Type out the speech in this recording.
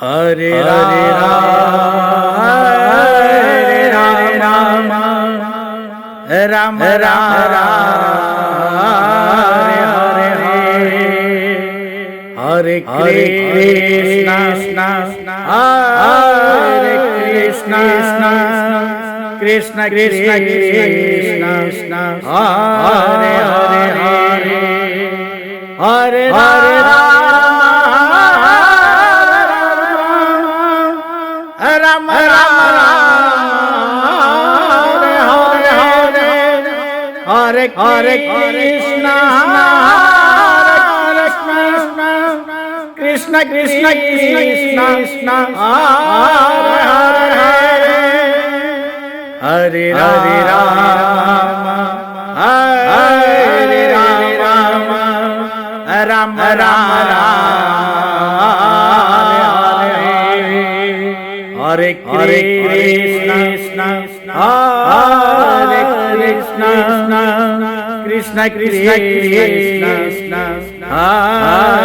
Hare Rama, Hare Rama, Rama Rama, Hare Hare, Hare Krishna, Hare Krishna, Krishna Krishna, Hare Hare, Hare Hare Rama Rama, Hare Hare Krishna, Krishna Krishna, Hare Hare, Hare Rama, Hare Rama, Rama Rama, Hare Krishna, Hare Krishna, Krishna Krishna, Hare